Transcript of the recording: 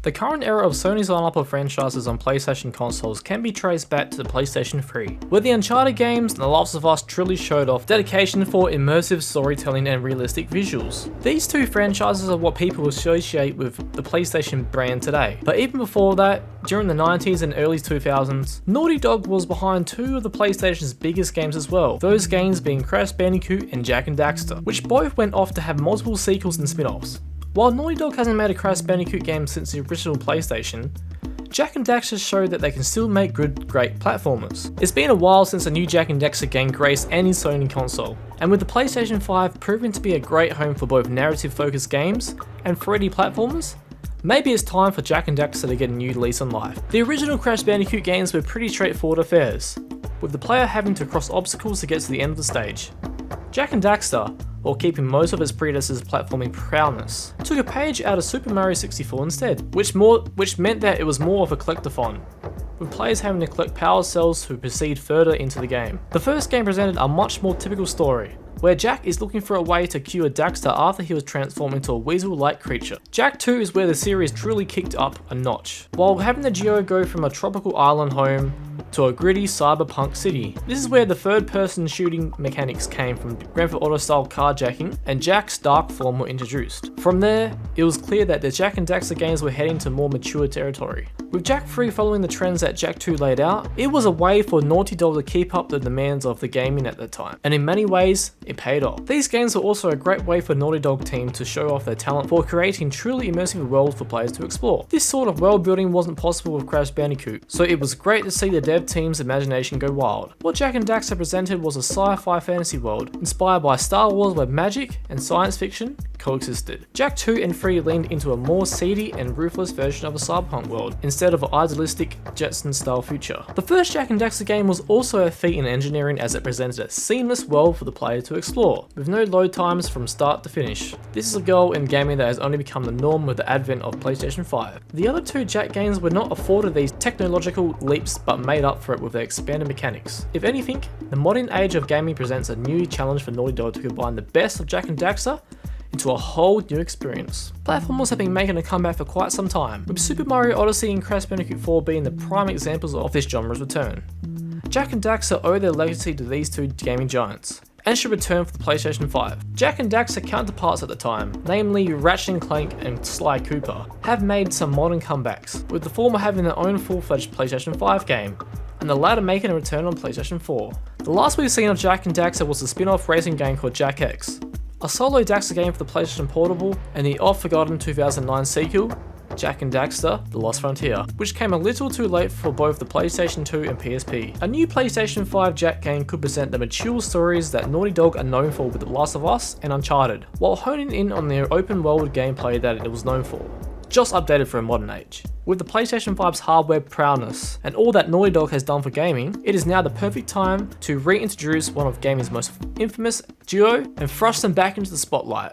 The current era of Sony's lineup of franchises on PlayStation consoles can be traced back to the PlayStation 3, where the Uncharted games and The Last of Us truly showed off dedication for immersive storytelling and realistic visuals. These two franchises are what people associate with the PlayStation brand today, but even before that, during the 90s and early 2000s, Naughty Dog was behind two of the PlayStation's biggest games as well, those games being Crash Bandicoot and Jak and Daxter, which both went off to have multiple sequels and spin-offs. While Naughty Dog hasn't made a Crash Bandicoot game since the original PlayStation, Jak and Daxter showed that they can still make good, great platformers. It's been a while since a new Jak and Daxter gained grace any Sony console, and with the PlayStation 5 proving to be a great home for both narrative-focused games and 3D platformers, maybe it's time for Jak and Daxter to get a new lease on life. The original Crash Bandicoot games were pretty straightforward affairs, with the player having to cross obstacles to get to the end of the stage. Jak and Daxter, while keeping most of its predecessors' platforming prowess, took a page out of Super Mario 64 instead, which meant that it was more of a collectathon, with players having to collect power cells to proceed further into the game. The first game presented a much more typical story, where Jak is looking for a way to cure Daxter after he was transformed into a weasel-like creature. Jak 2 is where the series truly kicked up a notch, while having the duo go from a tropical island home to a gritty cyberpunk city. This is where the third-person shooting mechanics came from Grand Theft Auto style carjacking, and Jak's dark form were introduced. From there, it was clear that the Jak and Daxter games were heading to more mature territory. With Jak 3 following the trends that Jak 2 laid out, it was a way for Naughty Dog to keep up the demands of the gaming at the time, and in many ways, it paid off. These games were also a great way for Naughty Dog team to show off their talent for creating truly immersive worlds for players to explore. This sort of world building wasn't possible with Crash Bandicoot, so it was great to see the dev team's imagination go wild. What Jak and Daxter presented was a sci-fi fantasy world, inspired by Star Wars where magic and science fiction coexisted. Jak 2 and 3 leaned into a more seedy and ruthless version of a cyberpunk world, instead of an idealistic Jetson-style future. The first Jak and Daxter game was also a feat in engineering as it presented a seamless world for the player to explore, with no load times from start to finish. This is a goal in gaming that has only become the norm with the advent of PlayStation 5. The other two Jak games were not afforded these technological leaps but made up for it with their expanded mechanics. If anything, the modern age of gaming presents a new challenge for Naughty Dog to combine the best of Jak and Daxter into a whole new experience. Platformers have been making a comeback for quite some time, with Super Mario Odyssey and Crash Bandicoot 4 being the prime examples of this genre's return. Jak and Daxter owe their legacy to these two gaming giants, and should return for the PlayStation 5. Jak and Daxter counterparts at the time, namely Ratchet & Clank and Sly Cooper, have made some modern comebacks, with the former having their own full-fledged PlayStation 5 game, and the latter making a return on PlayStation 4. The last we've seen of Jak and Daxter was the spin-off racing game called Jak X, a solo Daxter game for the PlayStation Portable, and the oft-forgotten 2009 sequel, Jak and Daxter: The Lost Frontier, which came a little too late for both the PlayStation 2 and PSP. A new PlayStation 5 Jak game could present the mature stories that Naughty Dog are known for with The Last of Us and Uncharted, while honing in on their open world gameplay that it was known for, just updated for a modern age. With the PlayStation 5's hardware prowess and all that Naughty Dog has done for gaming, it is now the perfect time to reintroduce one of gaming's most infamous duo and thrust them back into the spotlight.